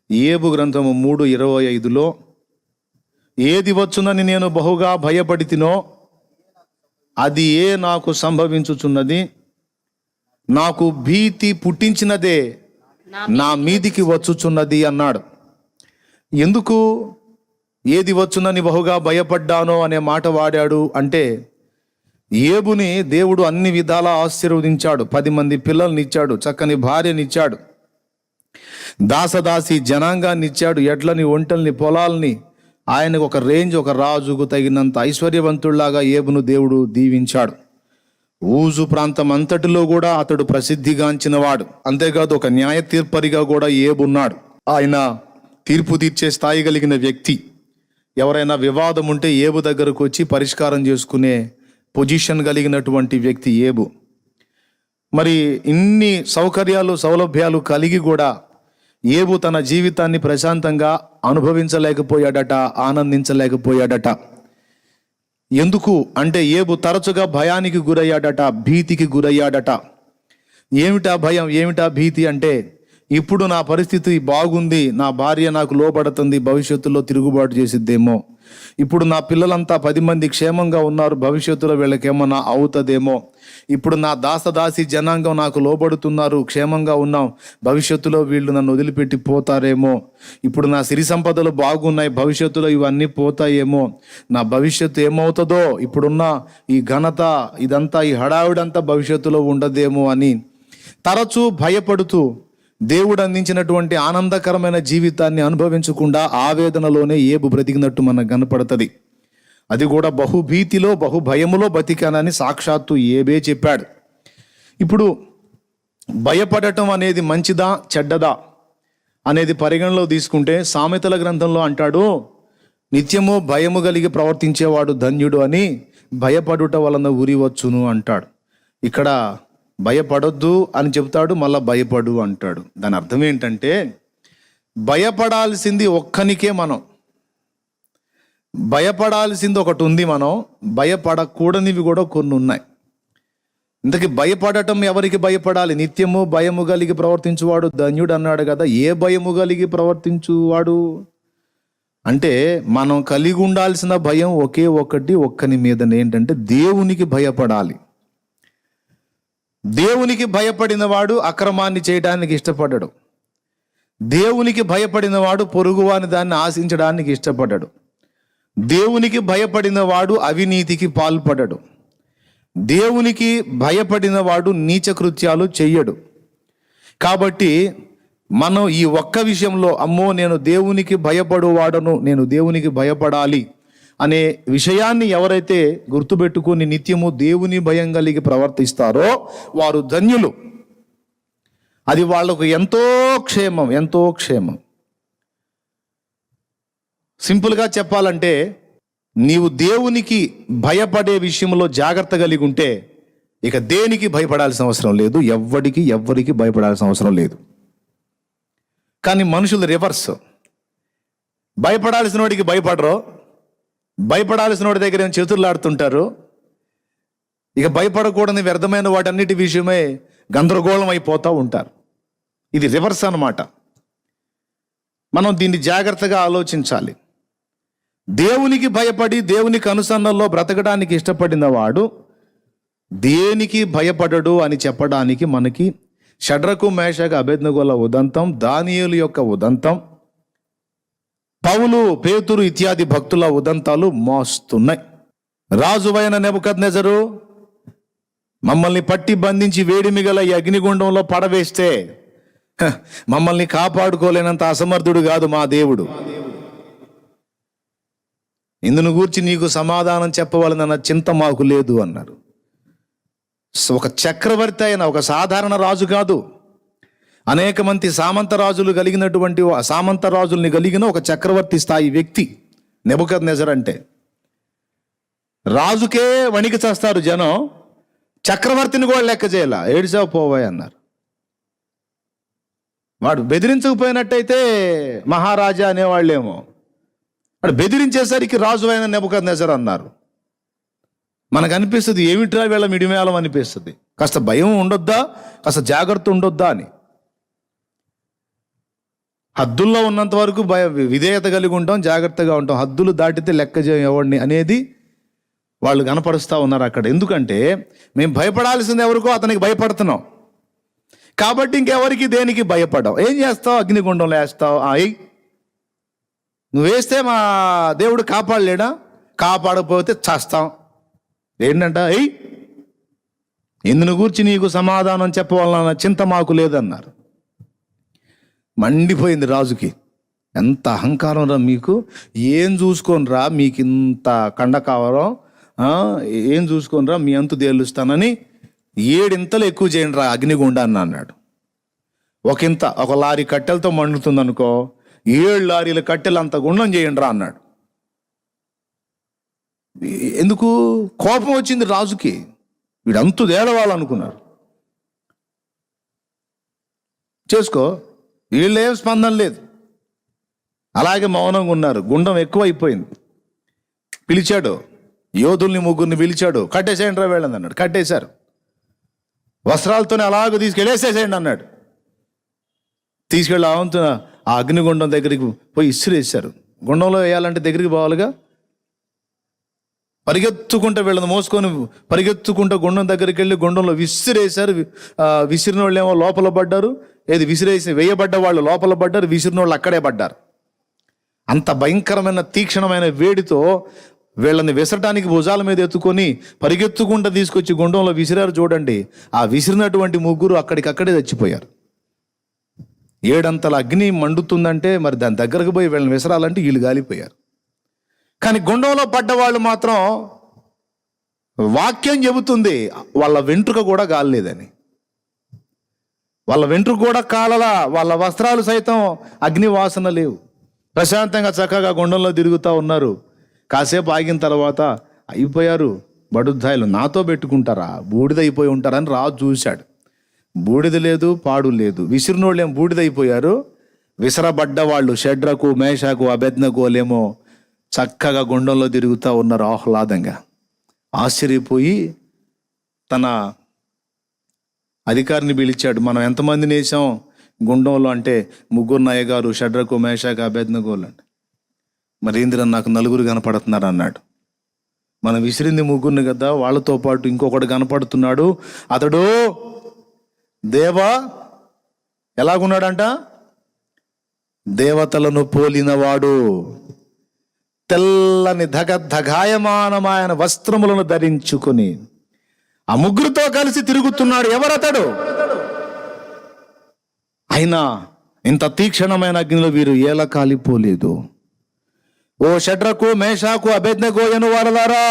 యోబు గ్రంథము 3:25లో ఏది వచ్చునని నేను బహుగా భయపడితినో అది నాకు సంభవించుచున్నది, నాకు భీతి పుట్టించినదే నా మీదికి వచ్చుచున్నది అన్నాడు. ఎందుకు ఏది వచ్చునని బహుగా భయపడ్డానో అనే మాట వాడాడు అంటే, యోబుని దేవుడు అన్ని విధాలా ఆశీర్వదించాడు. 10 మంది పిల్లల్ని ఇచ్చాడు, చక్కని భార్యనిచ్చాడు, దాసదాసి జనాంగాన్ని ఇచ్చాడు, ఎడ్లని, ఒంటల్ని, పొలాల్ని. ఆయనకు ఒక రేంజ్, ఒక రాజుకు తగినంత ఐశ్వర్యవంతుళ్లాగా యోబును దేవుడు దీవించాడు. ఊజు ప్రాంతం అంతటిలో కూడా అతడు ప్రసిద్ధిగాంచిన వాడు. అంతేకాదు ఒక న్యాయ తీర్పరిగా కూడా యోబు ఉన్నాడు. ఆయన తీర్పు తీర్చే స్థాయి కలిగిన వ్యక్తి. ఎవరైనా వివాదం ఉంటే యోబు దగ్గరకు వచ్చి పరిష్కారం చేసుకునే పొజిషన్ కలిగినటువంటి వ్యక్తి యోబు. మరి ఇన్ని సౌకర్యాలు, సౌలభ్యాలు కలిగి కూడా యోబు తన జీవితాన్ని ప్రశాంతంగా అనుభవించలేకపోయాడట, ఆనందించలేకపోయాడట. ఎందుకు అంటే యోబు తరచుగా భయానికి గురయ్యాడట, భీతికి గురయ్యాడట. ఏమిటా భయం, ఏమిటా భీతి అంటే, ఇప్పుడు నా పరిస్థితి బాగుంది, నా భార్య నాకు లోబడుతుంది, భవిష్యత్తులో తిరుగుబాటు చేసిద్దేమో. ఇప్పుడు నా పిల్లలంతా 10 మంది క్షేమంగా ఉన్నారు, భవిష్యత్తులో వీళ్ళకేమన్నా అవుతుందేమో. ఇప్పుడు నా దాసదాసి జనాంగం నాకు లోబడుతున్నారు, క్షేమంగా ఉన్నాం, భవిష్యత్తులో వీళ్ళు నన్ను వదిలిపెట్టి పోతారేమో. ఇప్పుడు నా సిరి సంపదలు బాగున్నాయి, భవిష్యత్తులో ఇవన్నీ పోతాయేమో. నా భవిష్యత్తు ఏమవుతుందో, ఇప్పుడున్న ఈ ఘనత, ఇదంతా, ఈ హడావిడంతా భవిష్యత్తులో ఉండదేమో అని తరచూ భయపడుతూ దేవుడు అందించినటువంటి ఆనందకరమైన జీవితాన్ని అనుభవించకుండా ఆవేదనలోనే యోబు బ్రతికినట్టు మనకు కనపడుతుంది. అది కూడా బహుభీతిలో, బహుభయములో బతికానని సాక్షాత్తు యోబే చెప్పాడు. ఇప్పుడు భయపడటం అనేది మంచిదా చెడ్డదా అనేది పరిగణలో తీసుకుంటే, సామెతల గ్రంథంలో అంటాడు, నిత్యము భయము కలిగి ప్రవర్తించేవాడు ధన్యుడు అని, భయపడుట వలన ఉరివచ్చును అంటాడు. ఇక్కడ భయపడొద్దు అని చెప్తాడు, మళ్ళా భయపడు అంటాడు. దాని అర్థం ఏంటంటే, భయపడాల్సింది ఒక్కనికే మనం, భయపడాల్సింది ఒకటి ఉంది, మనం భయపడకూడనివి కూడా కొన్ని ఉన్నాయి. ఇంతకీ భయపడటం ఎవరికి భయపడాలి? నిత్యము భయము కలిగి ప్రవర్తించువాడు ధన్యుడు అన్నాడు కదా. ఏ భయము కలిగి ప్రవర్తించువాడు అంటే, మనం కలిగి ఉండాల్సిన భయం ఒకే ఒకటి, ఒక్కని మీద ఏంటంటే దేవునికి భయపడాలి. దేవునికి భయపడిన వాడు అక్రమాన్ని చేయడానికి ఇష్టపడ్డాడు. దేవునికి భయపడిన వాడు పొరుగువాని దాన్ని ఆశించడానికి ఇష్టపడ్డాడు. దేవునికి భయపడిన వాడు అవినీతికి పాల్పడడు. దేవునికి భయపడిన వాడు నీచ కృత్యాలు చెయ్యడు. కాబట్టి మనం ఈ ఒక్క విషయంలో, అమ్మో నేను దేవునికి భయపడువాడను, నేను దేవునికి భయపడాలి అనే విషయాన్ని ఎవరైతే గుర్తుపెట్టుకుని నిత్యము దేవుని భయం కలిగి ప్రవర్తిస్తారో వారు ధన్యులు. అది వాళ్లకు ఎంతో క్షేమం, ఎంతో క్షేమం. సింపుల్గా చెప్పాలంటే, నీవు దేవునికి భయపడే విషయంలో జాగ్రత్త కలిగి ఉంటే ఇక దేనికి భయపడాల్సిన అవసరం లేదు, ఎవ్వరికి భయపడాల్సిన అవసరం లేదు. కానీ మనుషులు రివర్స్, భయపడాల్సిన వాడికి భయపడరు, భయపడాల్సిన వాడి దగ్గర ఏం చేతులాడుతుంటారు. ఇక భయపడకూడని వ్యర్థమైన వాటన్నిటి విషయమే గందరగోళం అయిపోతూ ఉంటారు. ఇది రివర్స్ అన్నమాట. మనం దీన్ని జాగ్రత్తగా ఆలోచించాలి. దేవునికి భయపడి దేవునికి అనుసరణలో బ్రతకడానికి ఇష్టపడిన వాడు దేనికి భయపడడు అని చెప్పడానికి మనకి షడ్రకు, మేషకు, అబేద్నెగోల ఉదంతం, దానియేలు యొక్క ఉదంతం, పౌలు, పేతురు ఇత్యాది భక్తుల ఉదంతాలు మోస్తున్నాయి. రాజువైన నెబుకద్నెజరు మమ్మల్ని పట్టి బంధించి వేడిమి గల ఈ అగ్నిగుండంలో పడవేస్తే మమ్మల్ని కాపాడుకోలేనంత అసమర్థుడు కాదు మా దేవుడు. ఇందును గూర్చి నీకు సమాధానం చెప్పవాలన్న చింత మాకు లేదు అన్నారు. ఒక చక్రవర్తి అయిన, ఒక సాధారణ రాజు కాదు, అనేక మంది సామంత రాజుల్ని కలిగిన ఒక చక్రవర్తి స్థాయి వ్యక్తి నెబుకద్నెజర్ అంటే. రాజుకే వణికి చేస్తారు జనం, చక్రవర్తిని కూడా లెక్క చేయాల. ఏడిసావు పోవాయి అన్నారు. వాడు బెదిరించకపోయినట్టయితే మహారాజా అనేవాళ్ళేమో, వాడు బెదిరించేసరికి రాజు అయిన నెబుకద్నెజర్ అన్నారు. మనకు అనిపిస్తుంది, ఏమిట్రా వీళ్ళ మిడిమేళం అనిపిస్తుంది. కాస్త భయం ఉండొద్దా, కాస్త జాగ్రత్త ఉండొద్దా అని. హద్దుల్లో ఉన్నంత వరకు విధేయత కలిగి ఉంటాం, జాగ్రత్తగా ఉంటాం. హద్దులు దాటితే లెక్క చేయం ఎవడిని అనేది వాళ్ళు కనపరుస్తూ ఉన్నారు అక్కడ. ఎందుకంటే మేము భయపడాల్సింది ఎవరికో అతనికి భయపడుతున్నాం కాబట్టి ఇంకెవరికి దేనికి భయపడవు. ఏం చేస్తావు? అగ్నిగుండంలో వేస్తావు. అయ్యి నువ్వు వేస్తే మా దేవుడు కాపాడలేడా? కాపాడకపోతే చేస్తాం. ఏంటంట? అయ్యి ఇందును గూర్చి నీకు సమాధానం చెప్పవాలన్న చింత మాకు లేదన్నారు. మండిపోయింది రాజుకి. ఎంత అహంకారం రా మీకు! ఏం చూసుకొని రా మీకు ఇంత కండ కావరం, ఏం చూసుకొని రా మీ అంతు తేలుస్తానని 7 ఇంతలు ఎక్కువ చేయండి రా అగ్నిగుండాన్ని అన్నాడు. ఒక లారీ కట్టెలతో మండుతుంది అనుకో, 7 లారీల కట్టెలు అంత గుండం చేయండి రా అన్నాడు. ఎందుకు? కోపం వచ్చింది రాజుకి. వీడు అంతు తేలవాలనుకున్నారు. చేసుకో. వీళ్ళేం స్పందన లేదు, అలాగే మౌనంగా ఉన్నారు. గుండం ఎక్కువ అయిపోయింది. పిలిచాడు, యోధుల్ని 3 పిలిచాడు. కట్టేసేయండి రా వెళ్ళండి అన్నాడు. కట్టేశారు. వస్త్రాలతోనే అలాగ తీసుకెళ్ళేసేసేయండి అన్నాడు. తీసుకెళ్ళి ఆ అగ్నిగుండం దగ్గరికి పోయి ఇసిరేశారు. గుండంలో వేయాలంటే దగ్గరికి పోవాలిగా. పరిగెత్తుకుంటూ వీళ్ళని మోసుకొని పరిగెత్తుకుంటూ గుండం దగ్గరికి వెళ్ళి గుండంలో విసిరేశారు. విసిరిన వాళ్ళు ఏమో లోపల పడ్డారు. వేయబడ్డ వాళ్ళు లోపల పడ్డారు, విసిరిన వాళ్ళు అక్కడే పడ్డారు. అంత భయంకరమైన తీక్షణమైన వేడితో వీళ్ళని విసరటానికి భుజాల మీద ఎత్తుకొని పరిగెత్తుకుంటూ తీసుకొచ్చి గుండంలో విసిరారు. చూడండి, ఆ విసిరినటువంటి 3 అక్కడికక్కడే చచ్చిపోయారు. 7 అంతల అగ్ని మండుతుందంటే మరి దాని దగ్గరకు పోయి వీళ్ళని విసరాలంటే వీళ్ళు గాలిపోయారు. కానీ గుండంలో పడ్డవాళ్ళు మాత్రం వాక్యం చెబుతుంది వాళ్ళ వెంట్రుక కూడా గాలలేదని. వాళ్ళ వెంట్రుక కూడా కాలలా, వాళ్ళ వస్త్రాలు సైతం అగ్ని వాసన లేవు. ప్రశాంతంగా చక్కగా గుండంలో తిరుగుతూ ఉన్నారు. కాసేపు ఆగిన తర్వాత అయిపోయారు బడుద్దాయిలు, నాతో పెట్టుకుంటారా, బూడిదైపోయి ఉంటారని రాజు చూశాడు. బూడిద లేదు, పాడు లేదు. విసిరినోళ్ళు ఏం బూడిదైపోయారు. విసరబడ్డ వాళ్ళు షడ్రకు, మేషకు, అబేద్నెగోలేమో చక్కగా గుండంలో తిరుగుతూ ఉన్నారు ఆహ్లాదంగా. ఆశ్చర్యపోయి తన అధికారిని పిలిచాడు. మనం ఎంతమందిని వేసాం గుండంలో అంటే 3 నయ్యగారు, షడ్రకు, మేషకు, అబేద్నెగోలు అంటే. మరి ఏందిరా నాకు 4 కనపడుతున్నారు అన్నాడు. మనం విసిరింది 3 కదా, వాళ్ళతో పాటు ఇంకొకడు కనపడుతున్నాడు. అతడు దేవా ఎలాగున్నాడంట? దేవతలను పోలినవాడు, తెల్లని ధగాయమానమైన వస్త్రములను ధరించుకొని ఆ 3తో కలిసి తిరుగుతున్నాడు. ఎవరతడు? అయినా ఇంత తీక్షణమైన అగ్నిలో వీరు ఎలా కాలిపోలేదు. ఓ షడ్రకు, మేషాకు, అబేద్నెగోయను వారలారా,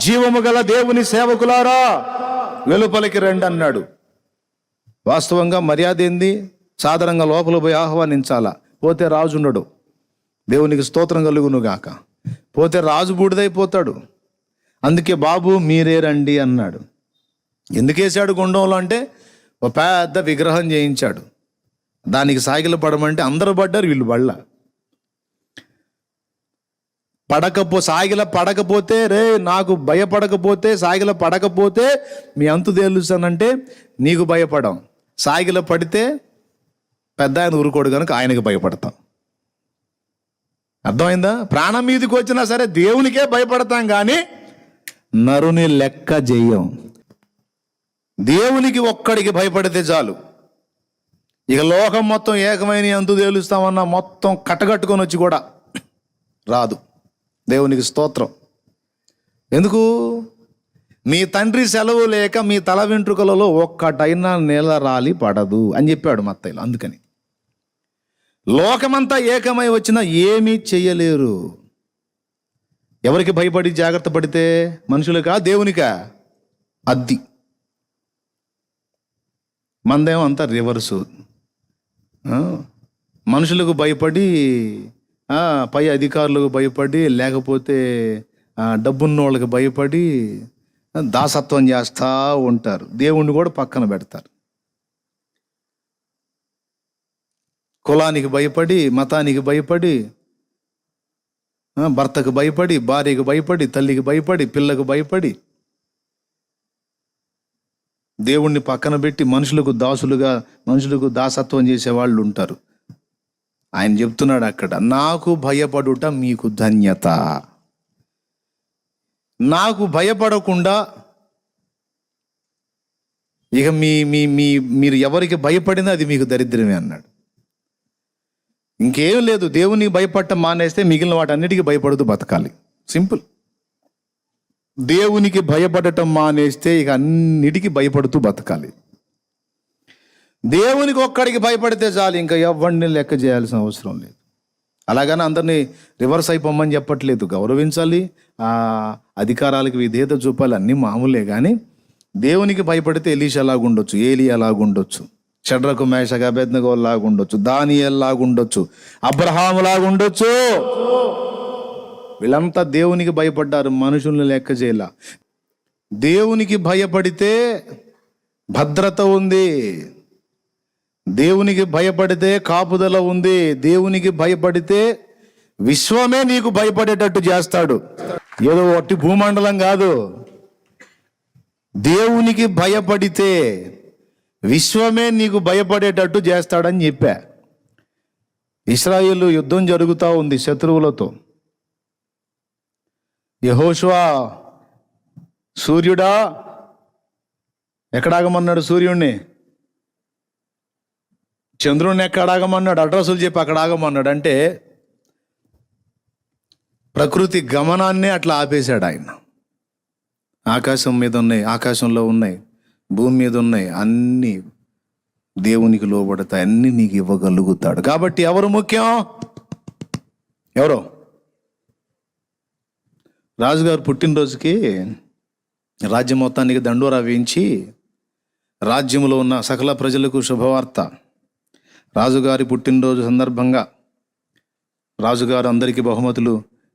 జీవము గల దేవుని సేవకులారా, వెలుపలికి రండి అన్నాడు. వాస్తవంగా మర్యాద ఏంది? సాధారణంగా లోపల పోయి ఆహ్వానించాలా. పోతే రాజు ఉండడు. దేవునికి స్తోత్రం కలుగును గాక. పోతే రాజు బూడిదైపోతాడు. అందుకే బాబు మీరే రండి అన్నాడు. ఎందుకేసాడు గుండంలో అంటే ఒక పెద్ద విగ్రహం చేయించాడు. దానికి సాగిల పడమంటే అందరూ పడ్డారు, వీళ్ళు పడలా. సాగిల పడకపోతే, రే నాకు భయపడకపోతే, సాగిల పడకపోతే మీ అంతు తేలుస్తానంటే నీకు భయపడం. సాగిల పడితే పెద్ద ఆయన ఊరుకోడు కనుక ఆయనకి భయపడతాం. అర్థమైందా? ప్రాణం మీదకి వచ్చినా సరే దేవునికే భయపడతాం కానీ నరుని లెక్క చెయ్యం. దేవునికి ఒక్కడికి భయపడితే చాలు. ఇక లోకం మొత్తం ఏకమైన అంతు తేలుస్తామన్నా మొత్తం కట్టగట్టుకొని వచ్చి కూడా రాదు. దేవునికి స్తోత్రం. ఎందుకు? మీ తండ్రి సెలవు లేక మీ తల వెంట్రుకలలో ఒక్కటైనా నేల రాలి పడదు అని చెప్పాడు మత్తయిలో. అందుకని లోకమంతా ఏకమై వచ్చినా ఏమీ చెయ్యలేరు. ఎవరికి భయపడి జాగ్రత్త పడితే? మనుషులకా, దేవునికా? అద్ది మందేమో అంతా రివర్సు. మనుషులకు భయపడి, పై అధికారులకు భయపడి, లేకపోతే డబ్బున్న వాళ్ళకి భయపడి దాసత్వం చేస్తూ ఉంటారు. దేవుణ్ణి కూడా పక్కన పెడతారు. కులానికి భయపడి, మతానికి భయపడి, భర్తకు భయపడి, భార్యకు భయపడి, తల్లికి భయపడి, పిల్లకు భయపడి దేవుణ్ణి పక్కన పెట్టి మనుషులకు దాసులుగా, మనుషులకు దాసత్వం చేసే వాళ్ళు ఉంటారు. ఆయన చెప్తున్నాడు అక్కడ, నాకు భయపడుట మీకు ధన్యత. నాకు భయపడకుండా ఇక మీరు ఎవరికి భయపడినా అది మీకు దరిద్రమే అన్నాడు. ఇంకేం లేదు, దేవునికి భయపడటం మానేస్తే మిగిలిన వాటన్నిటికీ భయపడుతూ బతకాలి. సింపుల్. దేవునికి భయపడటం మానేస్తే ఇక అన్నిటికీ భయపడుతూ బతకాలి. దేవునికి ఒక్కడికి భయపడితే చాలు, ఇంకా ఎవరిని లెక్క చేయాల్సిన అవసరం లేదు. అలాగని అందరినీ రివర్స్ అయిపోమని చెప్పట్లేదు. గౌరవించాలి, అధికారాలకు విధేయత చూపాలి, అన్నీ మామూలే. కానీ దేవునికి భయపడితే ఎలీషా లాగుండొచ్చు, ఏలియా లాగుండొచ్చు, షడ్రకు మేషకు అబేద్నెగో లాగుండొచ్చు, దానియేలు లాగుండొచ్చు, అబ్రహాము లాగుండొచ్చు. వీళ్ళంతా దేవునికి భయపడ్డారు, మనుషుల్ని లెక్క చేయాల. దేవునికి భయపడితే భద్రత ఉంది, దేవునికి భయపడితే కాపుదల ఉంది, దేవునికి భయపడితే విశ్వమే నీకు భయపడేటట్టు చేస్తాడు. ఏదో ఒట్టి భూమండలం కాదు, దేవునికి భయపడితే విశ్వమే నీకు భయపడేటట్టు చేస్తాడని చెప్పా. ఇశ్రాయేలు యుద్ధం జరుగుతూ ఉంది శత్రువులతో. యెహోషువ, సూర్యుడా ఎక్కడాగమన్నాడు? సూర్యుడిని. చంద్రుడిని ఎక్కడ ఆగమన్నాడు? అడ్రస్సులు చెప్పి అక్కడ ఆగమన్నాడు. అంటే ప్రకృతి గమనాన్నే అట్లా ఆపేశాడు ఆయన. ఆకాశం మీద ఉన్నాయి, ఆకాశంలో ఉన్నాయి, భూమి మీద ఉన్నాయి, అన్నీ దేవునికి లోబడతాయి, అన్నీ నీకు ఇవ్వగలుగుతాడు. కాబట్టి ఎవరు ముఖ్యం? ఎవరో రాజుగారు పుట్టినరోజుకి రాజ్యం మొత్తానికి దండోరా వేయించి రాజ్యంలో ఉన్న సకల ప్రజలకు శుభవార్త. రాజుగారి పుట్టినరోజు సందర్భంగా రాజుగారు అందరికీ బహుమతులు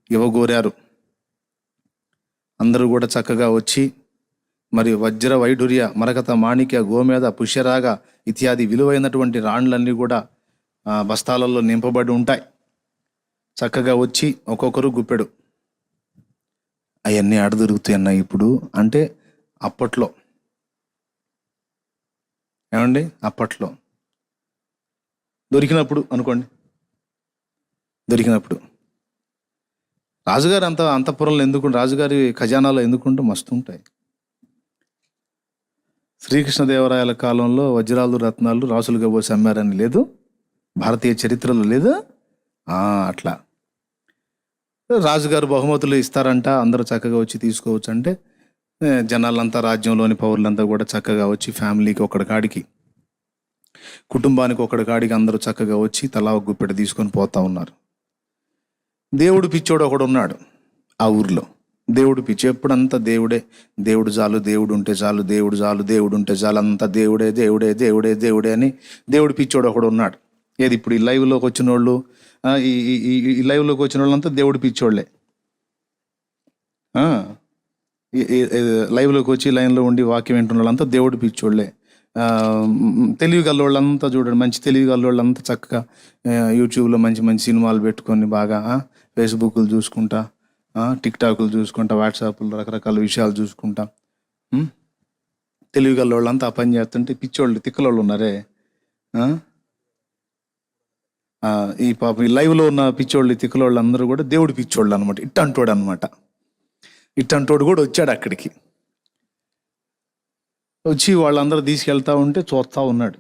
ఇవ్వగోరారు. అందరూ కూడా చక్కగా వచ్చి మరి వజ్ర వైఢూర్య మరకత మాణిక్య గోమేద పుష్యరాగ ఇత్యాది విలువైనటువంటి రాండ్లన్నీ కూడా బస్తాలలో నింపబడి ఉంటాయి. చక్కగా వచ్చి ఒక్కొక్కరు గుప్పెడు. అవన్నీ ఆడ దొరుకుతాయి ఇప్పుడు అంటే అప్పట్లో ఏమండి, అప్పట్లో దొరికినప్పుడు అనుకోండి, దొరికినప్పుడు రాజుగారు అంతఃపురంలో ఎందుకు, రాజుగారి ఖజానాలో ఎందుకుంటే మస్తు ఉంటాయి. శ్రీకృష్ణదేవరాయల కాలంలో వజ్రాలు రత్నాలు రాసులుగా పోసి అమ్మారని లేదు, భారతీయ చరిత్రలో లేదు. అట్లా రాజుగారు బహుమతులు ఇస్తారంట, అందరూ చక్కగా వచ్చి తీసుకోవచ్చు. అంటే జనాలంతా, రాజ్యంలోని పౌరులంతా కూడా చక్కగా వచ్చి ఫ్యామిలీకి ఒకడికాడికి, కుటుంబానికి ఒకడికాడికి అందరూ చక్కగా వచ్చి తలా ఒక గుప్పెట తీసుకొని పోతా ఉన్నారు. దేవుడు పిచ్చోడు ఒకడు ఉన్నాడు ఆ ఊర్లో. దేవుడు పిచ్చి, ఎప్పుడంతా దేవుడే, దేవుడు చాలు, దేవుడు ఉంటే చాలు, దేవుడు చాలు, దేవుడు ఉంటే చాలు, అంతా దేవుడే దేవుడే దేవుడే దేవుడే అని దేవుడు పిచ్చోడు ఒకడు ఉన్నాడు. ఏది ఇప్పుడు ఈ లైవ్లోకి వచ్చిన వాళ్ళు, ఈ లైవ్లోకి వచ్చిన వాళ్ళంతా దేవుడు పిచ్చోళ్లే. లైవ్లోకి వచ్చి లైన్లో ఉండి వాక్యం వింటున్న వాళ్ళంతా దేవుడు పిచ్చోళ్లే. తెలివి గల్లోళ్ళంతా చూడండి, మంచి తెలివి గల్లోళ్ళంతా చక్కగా యూట్యూబ్లో మంచి మంచి సినిమాలు పెట్టుకొని బాగా ఫేస్బుక్లు చూసుకుంటా, టిక్టాక్లు చూసుకుంటా, వాట్సాప్లో రకరకాల విషయాలు చూసుకుంటా తెలివి గల్లోళ్ళంతా ఆ పని చేస్తుంటే పిచ్చోళ్ళు తిక్కలోళ్ళు ఉన్నారే. ఈ పాప ఈ లైవ్లో ఉన్న పిచ్చోళ్ళు తిక్కలోళ్ళు అందరూ కూడా దేవుడు పిచ్చోళ్ళు అనమాట. ఇట్టంటోడు అనమాట. ఇట్టంటోడు కూడా వచ్చాడు అక్కడికి. వచ్చి వాళ్ళందరూ తీసుకెళ్తా ఉంటే చూస్తూ ఉన్నాడు.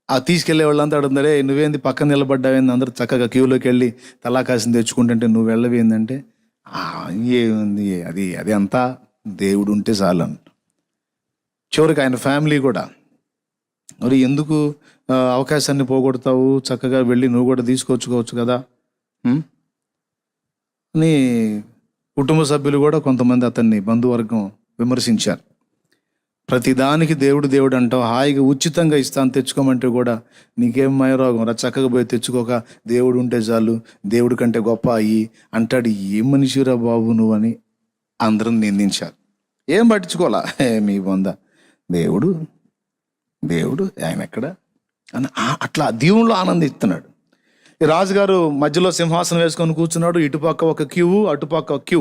ఆ తీసుకెళ్లే వాళ్ళంతా అడుగుతారే, నువ్వేంది పక్కన నిలబడ్డావేంది, అందరూ చక్కగా క్యూలోకి వెళ్ళి తలాకాసిని తెచ్చుకుంటుంటే నువ్వు వెళ్ళవేందంటే, ఏముంది అది అంతా దేవుడు ఉంటే చాలు అంట. చివరికి ఆయన ఫ్యామిలీ కూడా, మరి ఎందుకు అవకాశాన్ని పోగొడతావు, చక్కగా వెళ్ళి నువ్వు కూడా తీసుకొచ్చుకోవచ్చు కదా అని కుటుంబ సభ్యులు కూడా కొంతమంది అతన్ని బంధువర్గం విమర్శించారు. ప్రతిదానికి దేవుడు దేవుడు అంటావు, హాయిగా ఉచితంగా ఇస్తాను తెచ్చుకోమంటే కూడా నీకేం మాయరోగం రా, చక్కగా పోయి తెచ్చుకోక దేవుడు ఉంటే చాలు, దేవుడి కంటే గొప్ప అయ్యి అంటాడు. ఏం మనిషిరా బాబు నువ్వు అని అందరం నిందించారు. ఏం పట్టించుకోవాలా, మీ బొంద దేవుడు దేవుడు ఆయన ఎక్కడ అని అట్లా దేవుళ్ళు ఆనందిస్తున్నాడు. ఈ రాజుగారు మధ్యలో సింహాసనం వేసుకొని కూర్చున్నాడు. ఇటుపక్క ఒక క్యూ, అటుపక్క ఒక క్యూ,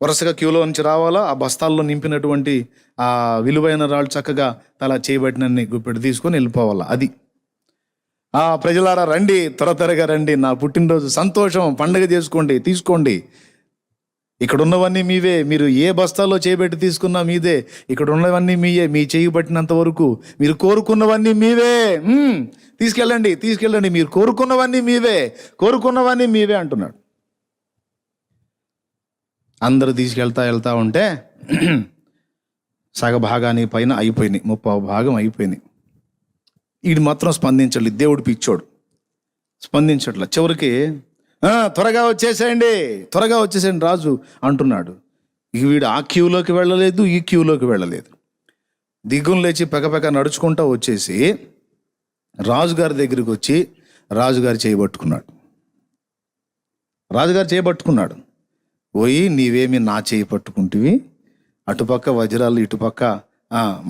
వరుసగా క్యూలో నుంచి రావాలా. ఆ బస్తాల్లో నింపినటువంటి ఆ విలువైన రాళ్ళు చక్కగా తలా చేయబట్టినన్ని గుప్పెడు తీసుకొని వెళ్ళిపోవాలా. అది ప్రజలారా రండి, త్వరగా రండి, నా పుట్టినరోజు సంతోషం, పండుగ చేసుకోండి, తీసుకోండి. ఇక్కడ ఉన్నవన్నీ మీవే, మీరు ఏ బస్తాల్లో చేయబెట్టి తీసుకున్నా మీదే. ఇక్కడ ఉన్నవన్నీ మీయే, మీ చేయి పట్టినంత వరకు మీరు కోరుకున్నవన్నీ మీవే. తీసుకెళ్ళండి, మీరు కోరుకున్నవన్నీ మీవే అంటున్నాడు. అందరూ వెళ్తా ఉంటే సగభాగానికి పైన అయిపోయినాయి, 30% అయిపోయినాయి. వీడు మాత్రం స్పందించలేదు. దేవుడు పిచ్చోడు, స్పందించట్ల. చివరికి త్వరగా వచ్చేసేయండి రాజు అంటున్నాడు. వీడు ఆ క్యూలోకి వెళ్ళలేదు, ఈ క్యూలోకి వెళ్ళలేదు. దిగులు లేచి పెకపెక నడుచుకుంటూ వచ్చేసి రాజుగారి దగ్గరికి వచ్చి రాజుగారు చేయబట్టుకున్నాడు. పోయి, నీవేమి నా చేయి పట్టుకుంటివి? అటుపక్క వజ్రాలు, ఇటుపక్క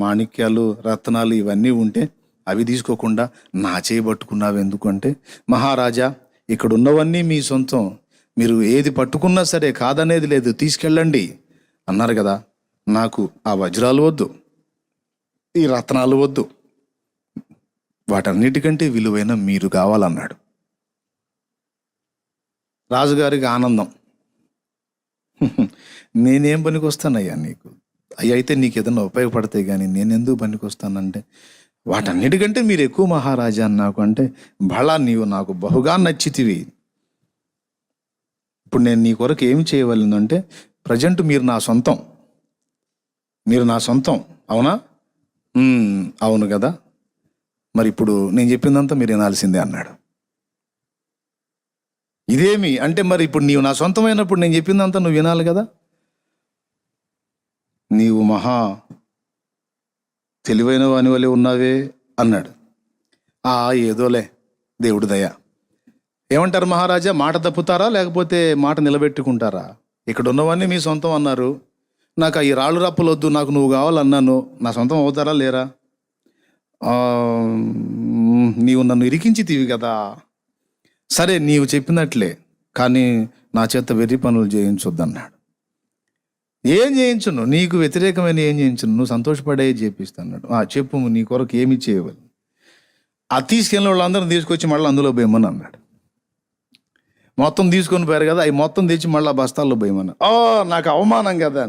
మాణిక్యాలు, రత్నాలు ఇవన్నీ ఉంటే అవి తీసుకోకుండా నా చేయి పట్టుకున్నావు ఎందుకంటే, మహారాజా ఇక్కడ ఉన్నవన్నీ మీ సొంతం, మీరు ఏది పట్టుకున్నా సరే కాదనేది లేదు, తీసుకెళ్ళండి అన్నారు కదా. నాకు ఆ వజ్రాలు వద్దు, ఈ రత్నాలు వద్దు, వాటన్నిటికంటే విలువైన మీరు కావాలన్నాడు. రాజుగారికి ఆనందం. నేనేం పనికి వస్తానయ్యా నీకు? అయ్యి అయితే నీకు ఏదైనా ఉపయోగపడతాయి, కానీ నేనెందుకు పనికి వస్తానంటే, వాటన్నిటికంటే మీరు ఎక్కువ మహారాజా అని నాకు అంటే, బలా నీవు నాకు బహుగా నచ్చితివి. ఇప్పుడు నేను నీ కొరకు ఏమి చేయవలనంటే, ప్రజెంట్ మీరు నా సొంతం, అవునా? అవును కదా, మరి ఇప్పుడు నేను చెప్పిందంతా మీరు వినాల్సిందే అన్నాడు. ఇదేమి అంటే, మరి ఇప్పుడు నీవు నా సొంతమైనప్పుడు నేను చెప్పిందంతా నువ్వు వినాలి కదా, నీవు మహా తెలివైన వాని వలె ఉన్నావే అన్నాడు. ఏదోలే, దేవుడు దయ. ఏమంటారు మహారాజా, మాట తప్పుతారా లేకపోతే మాట నిలబెట్టుకుంటారా? ఇక్కడ ఉన్నవన్నీ మీ సొంతం అన్నారు, నాకు ఈ రాళ్ళు రప్పలు వద్దు, నాకు నువ్వు కావాలన్నాను, నా సొంతం అవుతారా లేరా? నీవు నన్ను ఇరికించితివి కదా, సరే నీవు చెప్పినట్లే, కానీ నా చేత వెర్రి పనులు చేయించొద్దన్నాడు. ఏం చేయించును? నీకు వ్యతిరేకమైన ఏం చేయించును? నువ్వు సంతోషపడే చేపిస్తాడు. చెప్పు, నీ కొరకు ఏమి చేయవాలి? తీసుకెళ్ళిన వాళ్ళందరూ తీసుకొచ్చి మళ్ళీ అందులో పోయమని అన్నాడు. మొత్తం తీసుకొని పోయారు కదా, అవి మొత్తం తెచ్చి మళ్ళీ బస్తాల్లో పోయమన్నా. నాకు అవమానం కదా.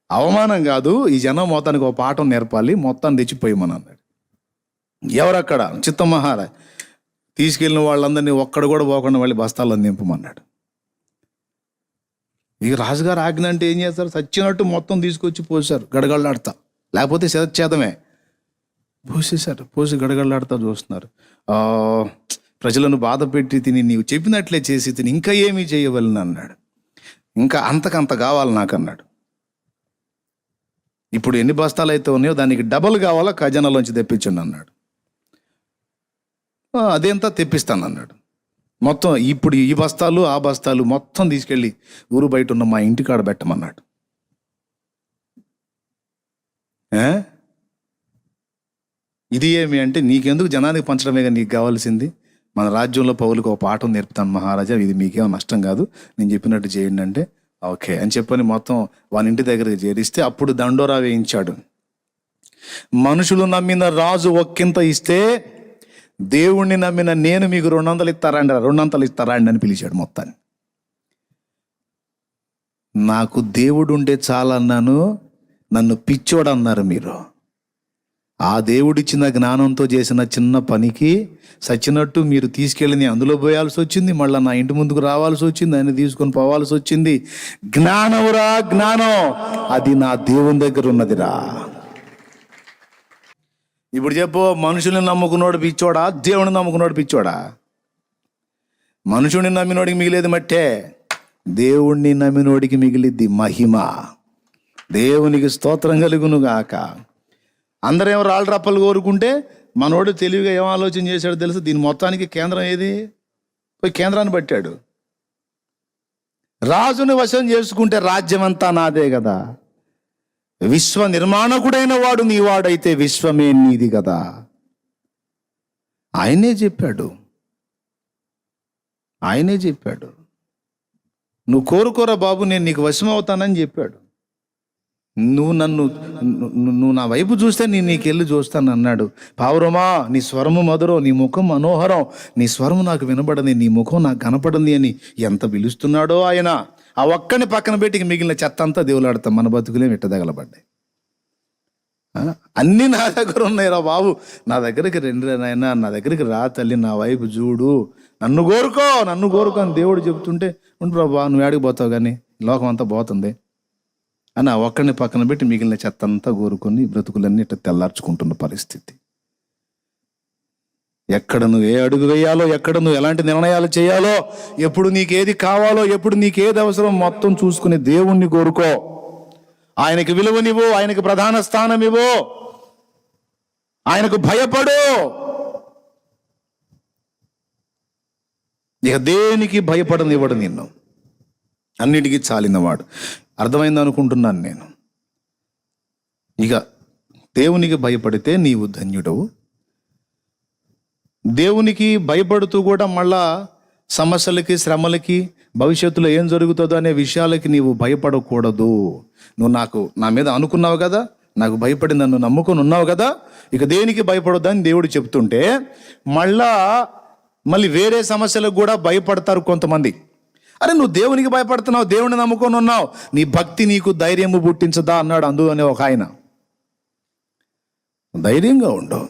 అవమానం కాదు, ఈ జనం మొత్తానికి ఒక పాఠం నేర్పాలి, మొత్తాన్ని తెచ్చి పోయమని అన్నాడు. ఎవరక్కడ? చిత్తమహారాజ్. తీసుకెళ్ళిన వాళ్ళందరినీ ఒక్కడ కూడా పోకుండా మళ్ళీ బస్తాల్లో నింపమన్నాడు. ఇక రాజుగారు ఆజ్ఞ అంటే ఏం చేస్తారు? చచ్చినట్టు మొత్తం తీసుకొచ్చి పోసారు గడగడలాడతా, లేకపోతే శతఛేదమే. పోసి గడగడలాడతా చూస్తున్నారు. ప్రజలను బాధ పెట్టి తిని నీవు చెప్పినట్లే చేసి తిని ఇంకా ఏమీ చేయవలని అన్నాడు. ఇంకా అంతకంత కావాలి నాకు అన్నాడు. ఇప్పుడు ఎన్ని బస్తాలు అయితే ఉన్నాయో దానికి డబల్ కావాలా, ఖజానాలోంచి తెప్పించండి అన్నాడు. అదేంతా తెప్పిస్తాను అన్నాడు. మొత్తం ఇప్పుడు ఈ బస్తాలు ఆ బస్తాలు మొత్తం తీసుకెళ్ళి ఊరు బయట ఉన్న మా ఇంటికాడ పెట్టమన్నాడు. ఇది ఏమి అంటే, నీకెందుకు జనానికి పంచడమేగా నీకు కావాల్సింది, మన రాజ్యంలో పౌలకు ఒక పాఠం నేర్పుతాను మహారాజా, ఇది మీకేమో నష్టం కాదు, నేను చెప్పినట్టు చేయండి అంటే ఓకే అని చెప్పని మొత్తం వాని ఇంటి దగ్గరికి చేరిస్తే అప్పుడు దండోరా వేయించాడు. మనుషులు నమ్మిన రాజు ఒక్కింత ఇస్తే, దేవుణ్ణి నమ్మిన నేను మీకు 200 ఇస్తారండి అని పిలిచాడు మొత్తాన్ని. నాకు దేవుడు ఉంటే చాలన్నాను, నన్ను పిచ్చోడు అన్నారు మీరు. ఆ దేవుడిచ్చిన జ్ఞానంతో చేసిన చిన్న పనికి సచ్చినట్టు మీరు తీసుకెళ్ళి అందులో పోయాల్సి వచ్చింది, మళ్ళీ నా ఇంటి ముందుకు రావాల్సి వచ్చింది, ఆయన తీసుకొని పోవాల్సి వచ్చింది. జ్ఞానమురా జ్ఞానం, అది నా దేవుని దగ్గర ఉన్నదిరా. ఇప్పుడు చెప్పు, మనుషుల్ని నమ్ముకున్నోడు పిచ్చోడా, దేవుని నమ్ముకున్నోడు పిచ్చోడా? మనుషుడిని నమ్మినోడికి మిగిలేది మట్టే, దేవుణ్ణి నమ్మినోడికి మిగిలిద్ది మహిమ. దేవునికి స్తోత్రం కలుగును గాక. అందరేమో రాళ్ళు రప్పలు కోరుకుంటే మనోడు తెలివిగా ఏం ఆలోచన చేశాడో తెలుసు, దీని మొత్తానికి కేంద్రం ఏది? పోయి కేంద్రాన్ని పట్టాడు. రాజుని వశం చేసుకుంటే రాజ్యం అంతా నాదే కదా. విశ్వ నిర్మాణకుడైన వాడు నీవాడైతే విశ్వమే నీది కదా. ఆయనే చెప్పాడు. నువ్వు కోరుకోరా బాబు, నేను నీకు వశం అవుతానని చెప్పాడు. నువ్వు నా వైపు చూస్తే నేను నీకెళ్ళి చూస్తాను అన్నాడు. పావురమా నీ స్వరము మధురం, నీ ముఖం మనోహరం, నీ స్వరం నాకు వినపడింది, నీ ముఖం నాకు కనపడింది అని ఎంత పిలుస్తున్నాడో ఆయన. ఆ ఒక్కని పక్కన పెట్టి మిగిలిన చెత్త అంతా దేవులాడతాం. మన బతుకులే మిట్టదగలబడ్డాయి. అన్నీ నా దగ్గర ఉన్నాయి రా బాబు, నా దగ్గరికి రండి నాయనా, నా దగ్గరికి రా తల్లి, నా వైపు చూడు, నన్ను కోరుకో అని దేవుడు చెప్తుంటే, ఉండు ప్రభా నువ్వు ఏడికి పోతావు కానీ లోకం అంతా పోతుంది అని ఆ ఒక్కడిని పక్కన పెట్టి మిగిలిన చెత్త అంతా కోరుకొని బ్రతుకులన్నీ ఇట్లా తెల్లార్చుకుంటున్న పరిస్థితి. ఎక్కడ నువ్వు ఏ అడుగు వేయాలో, ఎక్కడ నువ్వు ఎలాంటి నిర్ణయాలు చేయాలో, ఎప్పుడు నీకేది కావాలో, ఎప్పుడు నీకేది అవసరం మొత్తం చూసుకుని దేవుణ్ణి కోరుకో. ఆయనకి విలువనివ్వు, ఆయనకు ప్రధాన స్థానం ఇవ్వు, ఆయనకు భయపడు. ఇక దేనికి భయపడనివ్వడు నిన్ను, అన్నిటికీ చాలినవాడు. అర్థమైంది అనుకుంటున్నాను నేను. ఇక దేవునికి భయపడితే నీవు ధన్యుడవు. దేవునికి భయపడుతూ కూడా మళ్ళా సమస్యలకి, శ్రమలకి, భవిష్యత్తులో ఏం జరుగుతుందో అనే విషయాలకి నీవు భయపడకూడదు. నువ్వు నా మీద అనుకున్నావు కదా, నాకు భయపడి నన్ను నమ్ముకొని ఉన్నావు కదా, ఇక దేనికి భయపడొద్దని దేవుడు చెప్తుంటే మళ్ళీ వేరే సమస్యలకు కూడా భయపడతారు కొంతమంది. అరే నువ్వు దేవునికి భయపడుతున్నావు, దేవుని నమ్ముకొని ఉన్నావు, నీ భక్తి నీకు ధైర్యము పుట్టించదా అన్నాడు అందులోనే ఒక ఆయన. ధైర్యంగా ఉండవు,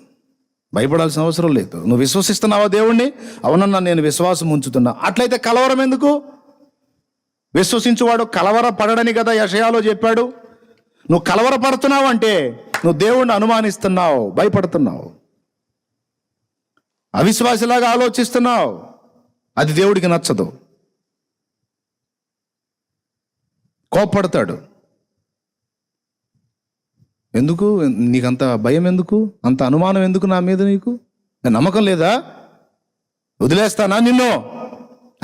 భయపడాల్సిన అవసరం లేదు. నువ్వు విశ్వసిస్తున్నావా దేవుణ్ణి? అవునన్నా నేను విశ్వాసం ఉంచుతున్నా. అట్లయితే కలవరం ఎందుకు? విశ్వసించువాడు కలవర పడడని కదా యెషయాలో చెప్పాడు. నువ్వు కలవరపడుతున్నావు అంటే నువ్వు దేవుణ్ణి అనుమానిస్తున్నావు, భయపడుతున్నావు, అవిశ్వాసిలాగా ఆలోచిస్తున్నావు. అది దేవుడికి నచ్చదు, కోప్పడతాడు. ఎందుకు నీకంత భయం, ఎందుకు అంత అనుమానం, ఎందుకు నా మీద నీకు నమ్మకం లేదా? వదిలేస్తానా నిన్ను?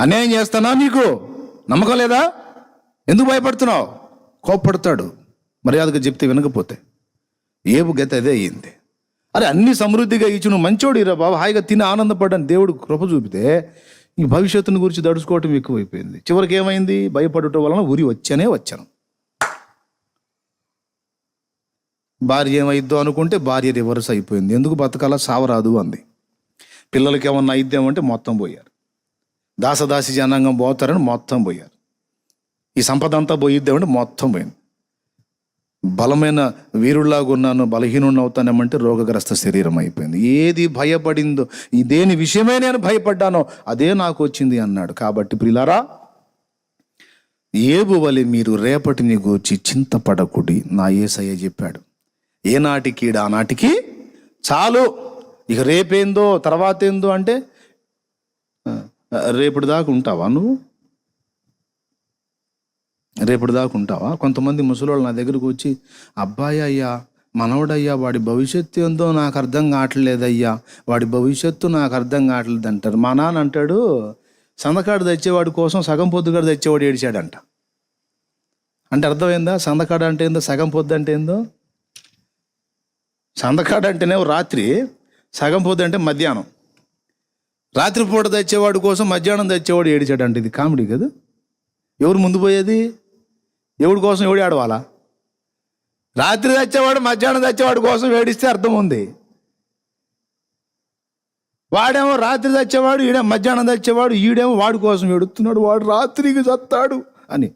అన్యాయం చేస్తానా? నీకు నమ్మకం లేదా? ఎందుకు భయపడుతున్నావు? కోప్పడతాడు మర్యాదగా చెప్తే వినకపోతే. ఏబు గతి అదే అయ్యింది. అరే అన్ని సమృద్ధిగా ఇచ్చి నువ్వు మంచోడు ఇరా బాబు, హాయిగా తిని ఆనందపడ్డాను దేవుడు కృప చూపితే ఈ భవిష్యత్తుని గురించి దడుచుకోవటం ఎక్కువైపోయింది. చివరికి ఏమైంది? భయపడటం వలన ఉరి వచ్చాను. భార్య ఏమైద్దో అనుకుంటే భార్య రివర్స్ అయిపోయింది. ఎందుకు బతకాల, సావరాదు అంది. పిల్లలకి ఏమన్నా అయిద్దామంటే మొత్తం పోయారు. దాసదాసి జనాంగం పోతారని మొత్తం పోయారు. ఈ సంపద అంతా పోయిద్దామంటే మొత్తం పోయింది. బలమైన వీరుల్లాగా ఉన్నాను, బలహీనుడిని అవుతానేమంటే రోగగ్రస్త శరీరం అయిపోయింది. ఏది భయపడిందో, దేని విషయమే నేను భయపడ్డానో అదే నాకు వచ్చింది అన్నాడు. కాబట్టి ప్రియులారా, ఏబు వలె మీరు రేపటిని గూర్చి చింతపడకుడి, నా యేసయ్య చెప్పాడు. ఏనాటికి ఆనాటికి చాలు. ఇక రేపేందో తర్వాత ఏందో అంటే రేపటి దాకా ఉంటావా నువ్వు? రేపటి దాకా ఉంటావా? కొంతమంది ముసలోళ్ళు నా దగ్గరకు వచ్చి, అబ్బాయి అయ్యా, మనవడయ్యా, వాడి భవిష్యత్తు ఏందో నాకు అర్థం కావట్లేదయ్యా, వాడి భవిష్యత్తు నాకు అర్థం కావట్లేదు అంటారు. మా నాన్న అంటాడు, సందకాడు తెచ్చేవాడి కోసం సగం పొద్దుగాడు తెచ్చేవాడు ఏడిచాడంట. అంటే అర్థమైందా? సందకాడు అంటే ఏందో, సగం పొద్దు అంటే ఏందో. సందకాడు అంటేనే రాత్రి, సగం పొద్దు అంటే మధ్యాహ్నం. రాత్రిపూట తెచ్చేవాడి కోసం మధ్యాహ్నం తెచ్చేవాడు ఏడిచాడంట. ఇది కామెడీ కదా? ఎవరు ముందు పోయేది? ఎవడి కోసం ఎవడు ఏడవాలా? రాత్రి తెచ్చేవాడు మధ్యాహ్నం తెచ్చేవాడి కోసం ఏడిస్తే అర్థం ఉంది. వాడేమో రాత్రి తెచ్చేవాడు, ఈడేమో మధ్యాహ్నం తెచ్చేవాడు, ఈడేమో వాడి కోసం ఏడుస్తున్నాడు, వాడు రాత్రికి చస్తాడు అని.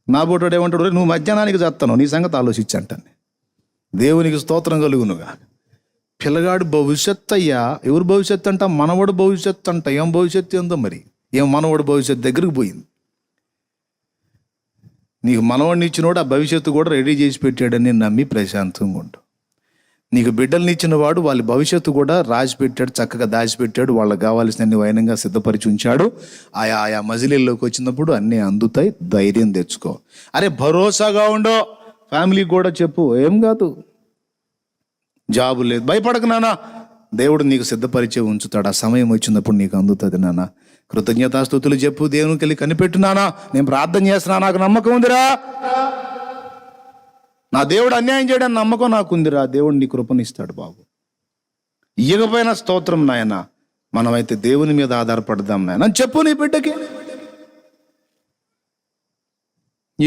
నా బోటోడు ఏమంటాడు, నువ్వు మధ్యాహ్నానికి చస్తాను, నీ సంగతి ఆలోచించంటాను. దేవునికి స్తోత్రం కలుగునుగా. పిల్లగాడు భవిష్యత్తు అయ్యా. ఎవరు భవిష్యత్తు అంట? మనవడు భవిష్యత్తు అంట. ఏం భవిష్యత్తు ఏందో మరి. ఏం మనవడు భవిష్యత్తు దగ్గరికి పోయింది. నీకు మనవడిని ఇచ్చినోడు ఆ భవిష్యత్తు కూడా రెడీ చేసి పెట్టాడని నమ్మి ప్రశాంతంగా ఉండు. నీకు బిడ్డల్ని ఇచ్చిన వాడు వాళ్ళ భవిష్యత్తు కూడా రాసి పెట్టాడు, చక్కగా దాచిపెట్టాడు, వాళ్ళకి కావాల్సిన వైనంగా సిద్ధపరిచి ఉంచాడు. ఆయా మజిలీల్లోకి వచ్చినప్పుడు అన్నీ అందుతాయి. ధైర్యం తెచ్చుకో. అరే భరోసాగా ఉండో. ఫ్యామిలీకి కూడా చెప్పు, ఏం కాదు, జాబు లేదు, భయపడకు నాన్న, దేవుడు నీకు సిద్ధపరిచే ఉంచుతాడు. ఆ సమయం వచ్చినప్పుడు నీకు అందుతుంది నాన్న. కృతజ్ఞతాస్తుతులు చెప్పు, దేవునికి వెళ్ళి కనిపెట్టు నాన్న, నేను ప్రార్థన చేస్తున్నా, నాకు నమ్మకం ఉందిరా, నా దేవుడు అన్యాయం చేయడానికి నమ్మకం నాకుందిరా, దేవుడు నీ కృపనిస్తాడు బాబు. ఇయ్యకపోయినా స్తోత్రం నాయన, మనమైతే దేవుని మీద ఆధారపడదాం నాయన అని చెప్పు నీ బిడ్డకి.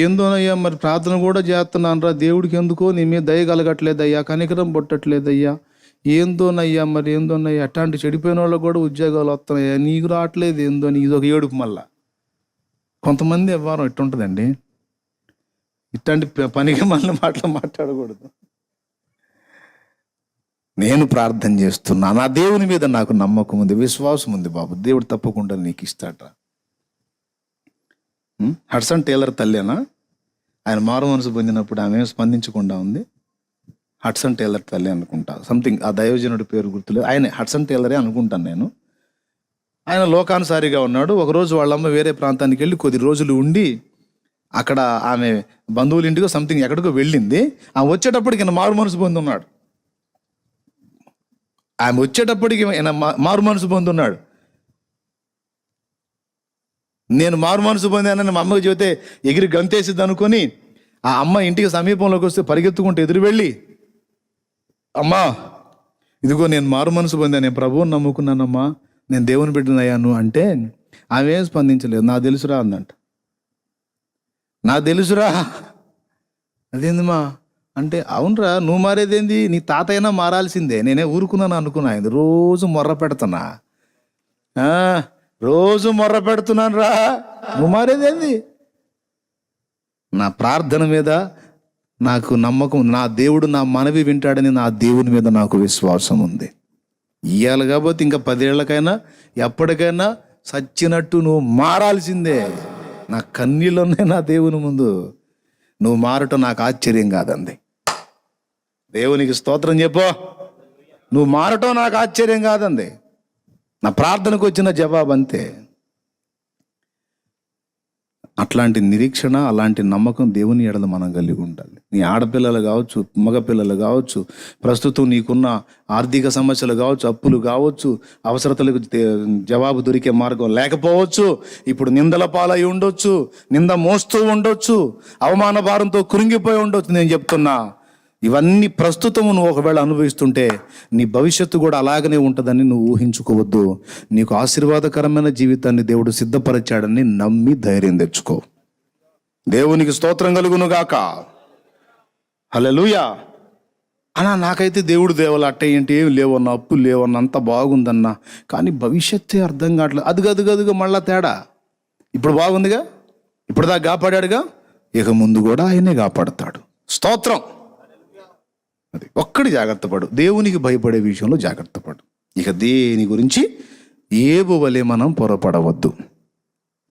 ఏందోనయ్యా మరి ప్రార్థన కూడా చేస్తున్నాను రా, దేవుడికి ఎందుకో నీ మీద దయ కలగట్లేదయ్యా, కనికరం పుట్టట్లేదయ్యా, ఏందోనయ్యా మరి ఏందోనయ్యా, అట్లాంటి చెడిపోయిన వాళ్ళకి కూడా ఉద్యోగాలు వస్తున్నాయా, నీకు రావట్లేదు ఏందో, నీకు ఇది ఒక ఏడుపు. మళ్ళా కొంతమంది వ్యవహారం ఎట్టుంటుందండి, ఇట్లాంటి పనికి మళ్ళీ మాట్లాడకూడదు. నేను ప్రార్థన చేస్తున్నా, నా దేవుని మీద నాకు నమ్మకం ఉంది, విశ్వాసం ఉంది బాబు, దేవుడు తప్పకుండా నీకు ఇస్తాడ్రా. హడ్సన్ టేలర్ తల్లేనా, ఆయన మారు మనసు పొందినప్పుడు ఆమె స్పందించకుండా ఉంది. హడ్సన్ టేలర్ తల్లి అనుకుంటా, సంథింగ్ ఆ దైవజనుడి పేరు గుర్తులేదు, ఆయనే హడ్సన్ టేలరే అనుకుంటాను నేను. ఆయన లోకానుసారిగా ఉన్నాడు. ఒకరోజు వాళ్ళమ్మ వేరే ప్రాంతానికి వెళ్ళి కొద్ది రోజులు ఉండి అక్కడ ఆమె బంధువుల ఇంటికో సంథింగ్ ఎక్కడికో వెళ్ళింది. ఆమె వచ్చేటప్పటికి ఈయన మారు మనసు పొంది ఉన్నాడు. ఆమె వచ్చేటప్పటికి ఈయన మారు మనసు పొంది ఉన్నాడు. నేను మారు మనసు పొందానని మా అమ్మకి చెబితే ఎగిరి గంతేసిద్ది అనుకొని ఆ అమ్మ ఇంటికి సమీపంలోకి వస్తే పరిగెత్తుకుంటూ ఎదురు వెళ్ళి, అమ్మా ఇదిగో నేను మారు మనసు పొందాను, నేను ప్రభువుని నమ్ముకున్నానమ్మా, నేను దేవుని బిడ్డనయ్యాను అంటే ఆమె ఏం స్పందించలేదు. నాకు తెలుసురా అందంట. నాకు తెలుసురా, అదేందిమా అంటే, అవునరా నువ్వు మారేదేంది, నీ తాత అయినా మారాల్సిందే, నేనే ఊరుకున్నాను అనుకున్నా, రోజు మొర్ర పెడుతున్నా, రోజు మొర్ర పెడుతున్నాను రా, నువ్వు మారేదేంది. నా ప్రార్థన మీద నాకు నమ్మకం, నా దేవుడు నా మనవి వింటాడని నా దేవుని మీద నాకు విశ్వాసం ఉంది. ఇయ్యాలి కాబట్టి ఇంకా 10 ఏళ్ళకైనా ఎప్పటికైనా సచ్చినట్టు నువ్వు మారాల్సిందే. నా కన్నీళ్ళనే నా దేవుని ముందు నువ్వు మారటం నాకు ఆశ్చర్యం కాదండి. దేవునికి స్తోత్రం చెప్పు. నువ్వు మారటం నాకు ఆశ్చర్యం కాదండి. నా ప్రార్థనకు వచ్చిన జవాబు అంతే. అట్లాంటి నిరీక్షణ, అలాంటి నమ్మకం దేవుని ఎడల మనం కలిగి ఉండాలి. నీ ఆడపిల్లలు కావచ్చు, మగపిల్లలు కావచ్చు, ప్రస్తుతం నీకున్న ఆర్థిక సమస్యలు కావచ్చు, అప్పులు కావచ్చు, అవసరతలకు జవాబు దొరికే మార్గం లేకపోవచ్చు, ఇప్పుడు నిందల పాలై ఉండొచ్చు, నింద మోస్తూ ఉండొచ్చు, అవమాన భారంతో కురింగిపోయి ఉండొచ్చు. నేను చెప్తున్నా, ఇవన్నీ ప్రస్తుతం నువ్వు ఒకవేళ అనుభవిస్తుంటే నీ భవిష్యత్తు కూడా అలాగనే ఉంటుందని నువ్వు ఊహించుకోవద్దు. నీకు ఆశీర్వాదకరమైన జీవితాన్ని దేవుడు సిద్ధపరిచాడని నమ్మి ధైర్యం తెచ్చుకో. దేవునికి స్తోత్రం కలుగును గాక. హల్లెలూయా. అన్నా నాకైతే దేవుడు దేవులు అట్ట ఏంటి ఏం లేవన్నా, అప్పులు లేవన్నా, అంత బాగుందన్నా, కానీ భవిష్యత్తే అర్థం కావట్లేదు. అదుగదుగదుగా మళ్ళా తేడా. ఇప్పుడు బాగుందిగా, ఇప్పుడు దాకా కాపాడాడుగా, ఇక ముందు కూడా ఆయనే కాపాడుతాడు. స్తోత్రం. అది ఒక్కడి జాగ్రత్త పడు, దేవునికి భయపడే విషయంలో జాగ్రత్త పడు. ఇక దేని గురించి ఏబు వలె మనం పొరపడవద్దు.